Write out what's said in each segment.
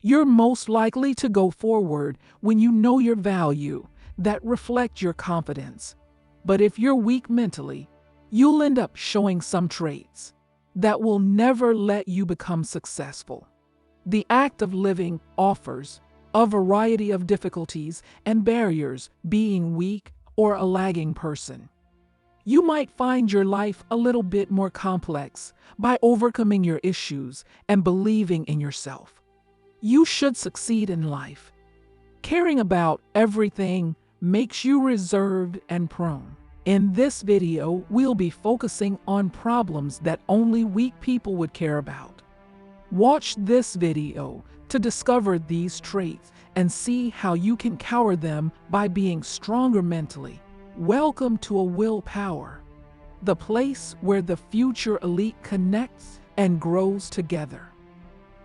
You're most likely to go forward when you know your value, that reflect your confidence. But if you're weak mentally, you'll end up showing some traits that will never let you become successful. The act of living offers a variety of difficulties and barriers, being weak or a lagging person. You might find your life a little bit more complex by overcoming your issues and believing in yourself. You should succeed in life. Caring about everything makes you reserved and prone. In this video, we'll be focusing on problems that only weak people would care about. Watch this video to discover these traits and see how you can counter them by being stronger mentally. Welcome to a Willpower, the place where the future elite connects and grows together.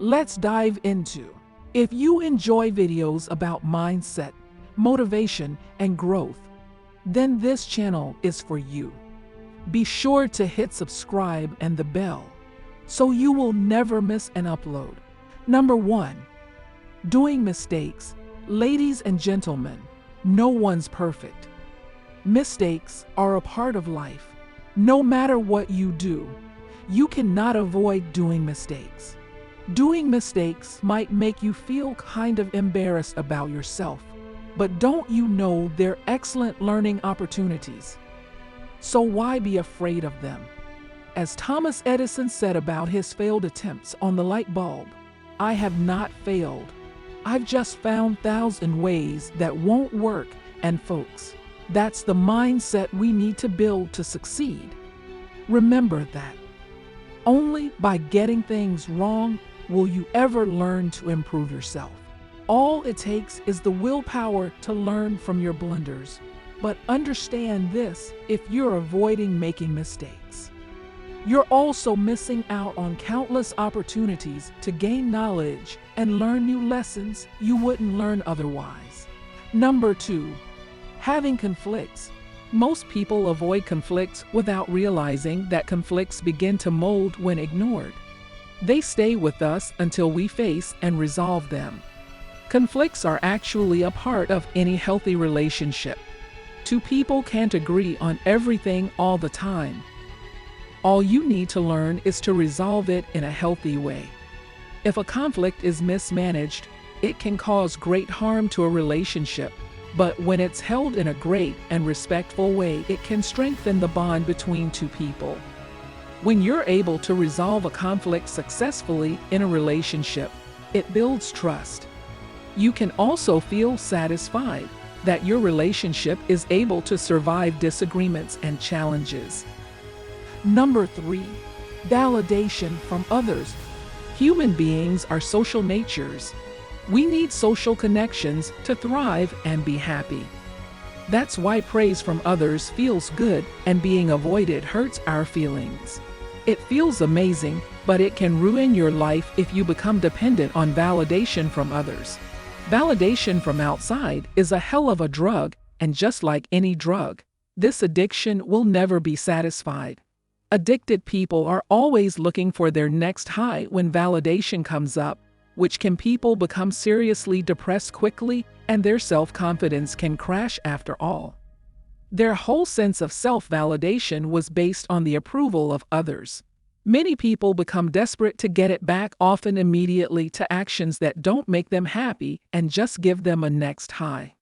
Let's dive into. If you enjoy videos about mindset, motivation, and growth, then this channel is for you. Be sure to hit subscribe and the bell so you will never miss an upload. Number 1. Doing mistakes. Ladies and gentlemen, no one's perfect. Mistakes are a part of life. No matter what you do, you cannot avoid doing mistakes. Doing mistakes might make you feel kind of embarrassed about yourself, but don't you know they're excellent learning opportunities? So why be afraid of them? As Thomas Edison said about his failed attempts on the light bulb, "I have not failed. I've just found 1,000 ways that won't work." And folks, that's the mindset we need to build to succeed. Remember that only by getting things wrong will you ever learn to improve yourself. All it takes is the willpower to learn from your blunders. But understand this: if you're avoiding making mistakes, you're also missing out on countless opportunities to gain knowledge and learn new lessons you wouldn't learn otherwise. Number 2. Having conflicts. Most people avoid conflicts without realizing that conflicts begin to mold when ignored. They stay with us until we face and resolve them. Conflicts are actually a part of any healthy relationship. Two people can't agree on everything all the time. All you need to learn is to resolve it in a healthy way. If a conflict is mismanaged, it can cause great harm to a relationship. But when it's held in a great and respectful way, it can strengthen the bond between two people. When you're able to resolve a conflict successfully in a relationship, it builds trust. You can also feel satisfied that your relationship is able to survive disagreements and challenges. Number 3. Validation from others. Human beings are social natures. We need social connections to thrive and be happy. That's why praise from others feels good and being avoided hurts our feelings. It feels amazing, but it can ruin your life if you become dependent on validation from others. Validation from outside is a hell of a drug, and just like any drug, this addiction will never be satisfied. Addicted people are always looking for their next high when validation comes up, which can people become seriously depressed quickly, and their self-confidence can crash after all. Their whole sense of self-validation was based on the approval of others. Many people become desperate to get it back, often immediately, to actions that don't make them happy and just give them a next high.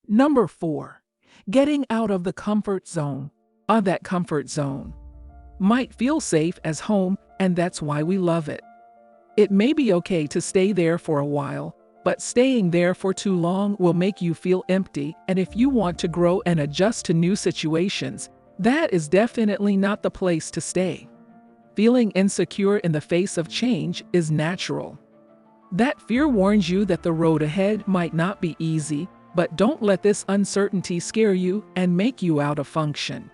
Number 4. Getting out of the comfort zone. That comfort zone might feel safe as home, and that's why we love it. It may be okay to stay there for a while, but staying there for too long will make you feel empty, and if you want to grow and adjust to new situations, that is definitely not the place to stay. Feeling insecure in the face of change is natural. That fear warns you that the road ahead might not be easy, but don't let this uncertainty scare you and make you out of function.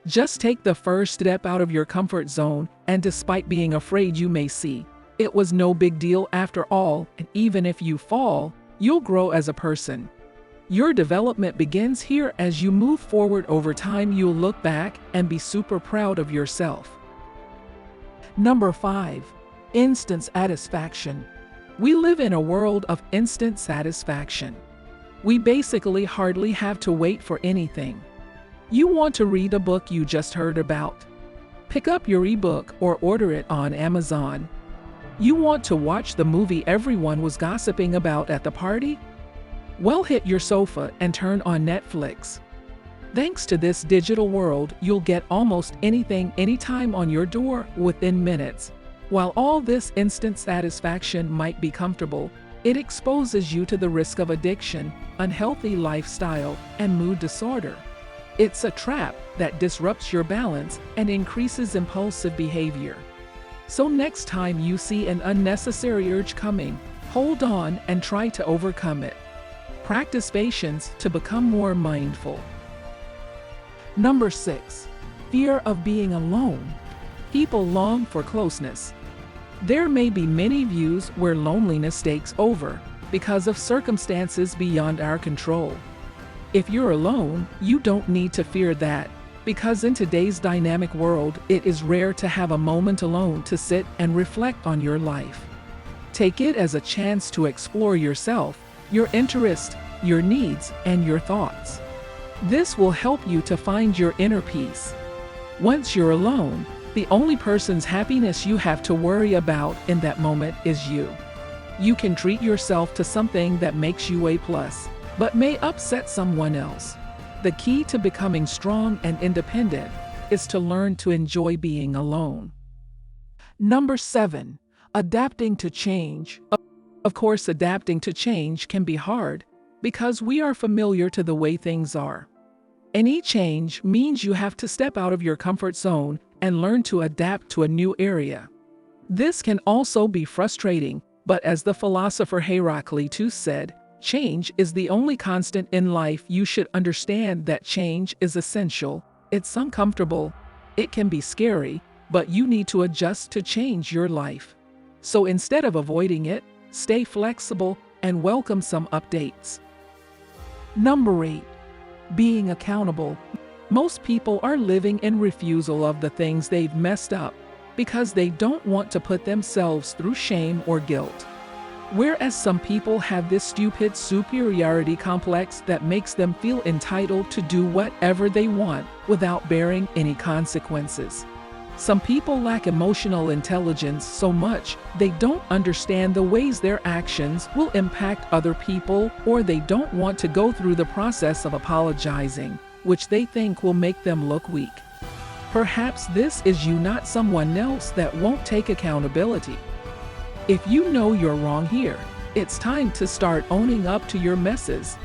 Just take the first step out of your comfort zone, and despite being afraid you may see, it was no big deal after all, and even if you fall, you'll grow as a person. Your development begins here. As you move forward over time, you'll look back and be super proud of yourself. Number 5. Instant satisfaction. We live in a world of instant satisfaction. We basically hardly have to wait for anything. You want to read a book you just heard about? Pick up your ebook or order it on Amazon. You want to watch the movie everyone was gossiping about at the party? Well, hit your sofa and turn on Netflix. Thanks to this digital world, you'll get almost anything anytime on your door within minutes. While all this instant satisfaction might be comfortable, it exposes you to the risk of addiction, unhealthy lifestyle, and mood disorder. It's a trap that disrupts your balance and increases impulsive behavior. So next time you see an unnecessary urge coming, hold on and try to overcome it. Practice patience to become more mindful. Number 6. Fear of being alone. People long for closeness. There may be many views where loneliness takes over because of circumstances beyond our control. If you're alone, you don't need to fear that, because in today's dynamic world, it is rare to have a moment alone to sit and reflect on your life. Take it as a chance to explore yourself, your interests, your needs, and your thoughts. This will help you to find your inner peace. Once you're alone, the only person's happiness you have to worry about in that moment is you. You can treat yourself to something that makes you a plus, but may upset someone else. The key to becoming strong and independent is to learn to enjoy being alone. Number 7. Adapting to change. Of course, adapting to change can be hard because we are familiar to the way things are. Any change means you have to step out of your comfort zone and learn to adapt to a new area. This can also be frustrating, but as the philosopher Heraclitus said, change is the only constant in life. You should understand that change is essential. It's uncomfortable, it can be scary, but you need to adjust to change your life. So instead of avoiding it, stay flexible and welcome some updates. Number 8. Being accountable. Most people are living in refusal of the things they've messed up because they don't want to put themselves through shame or guilt. Whereas some people have this stupid superiority complex that makes them feel entitled to do whatever they want without bearing any consequences. Some people lack emotional intelligence so much they don't understand the ways their actions will impact other people, or they don't want to go through the process of apologizing, which they think will make them look weak. Perhaps this is you, not someone else that won't take accountability. If you know you're wrong here, it's time to start owning up to your messes.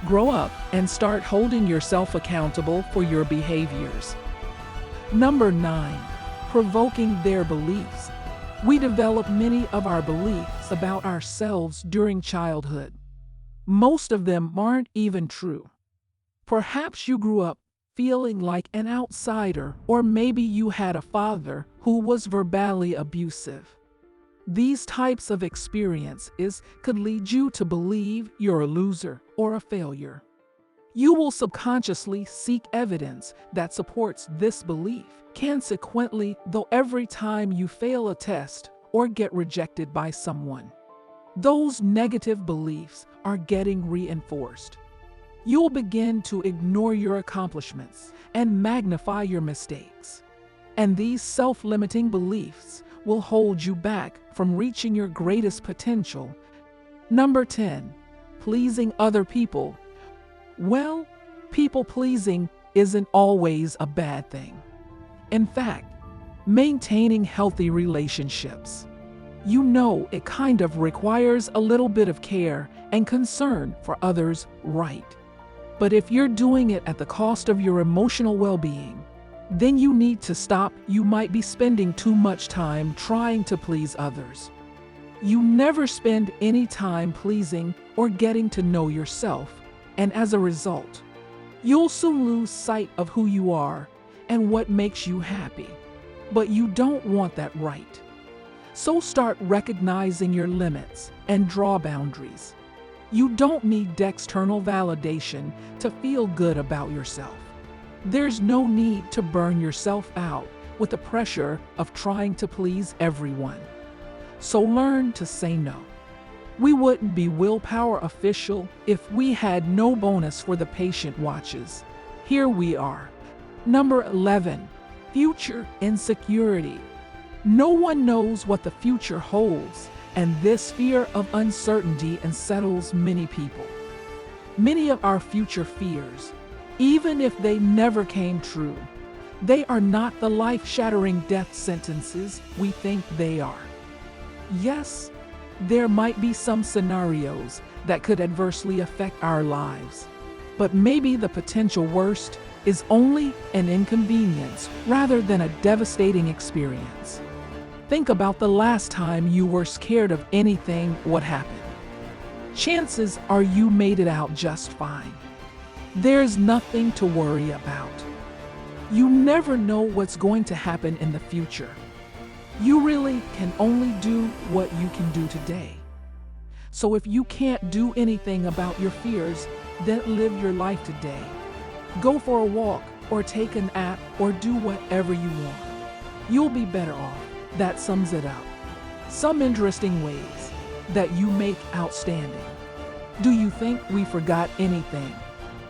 Grow up and start holding yourself accountable for your behaviors. Number 9. Provoking their beliefs. We develop many of our beliefs about ourselves during childhood. Most of them aren't even true. Perhaps you grew up feeling like an outsider, or maybe you had a father who was verbally abusive. These types of experiences could lead you to believe you're a loser or a failure. You will subconsciously seek evidence that supports this belief. Consequently, though, every time you fail a test or get rejected by someone, those negative beliefs are getting reinforced. You'll begin to ignore your accomplishments and magnify your mistakes. And these self-limiting beliefs will hold you back from reaching your greatest potential. Number 10. Pleasing other people. Well, people-pleasing isn't always a bad thing. In fact, maintaining healthy relationships, it kind of requires a little bit of care and concern for others, right? But if you're doing it at the cost of your emotional well-being, then you need to stop. You might be spending too much time trying to please others. You never spend any time pleasing or getting to know yourself, and as a result, you'll soon lose sight of who you are and what makes you happy. But you don't want that, right? So start recognizing your limits and draw boundaries. You don't need external validation to feel good about yourself. There's no need to burn yourself out with the pressure of trying to please everyone. So learn to say no. We wouldn't be Willpower official if we had no bonus for the patient watches. Here we are. Number 11. Future insecurity. No one knows what the future holds, and this fear of uncertainty unsettles many people. Many of our future fears, even if they never came true, they are not the life-shattering death sentences we think they are. Yes, there might be some scenarios that could adversely affect our lives, but maybe the potential worst is only an inconvenience rather than a devastating experience. Think about the last time you were scared of anything. What happened? Chances are you made it out just fine. There's nothing to worry about. You never know what's going to happen in the future. You really can only do what you can do today. So if you can't do anything about your fears, then live your life today. Go for a walk, or take a nap, or do whatever you want. You'll be better off. That sums it up. Some interesting ways that you make outstanding. Do you think we forgot anything?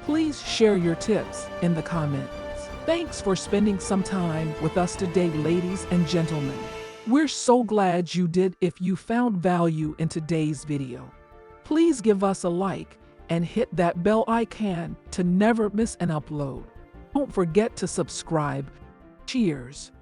Please share your tips in the comments. Thanks for spending some time with us today, ladies and gentlemen. We're so glad you did. If you found value in today's video, please give us a like and hit that bell icon to never miss an upload. Don't forget to subscribe. Cheers.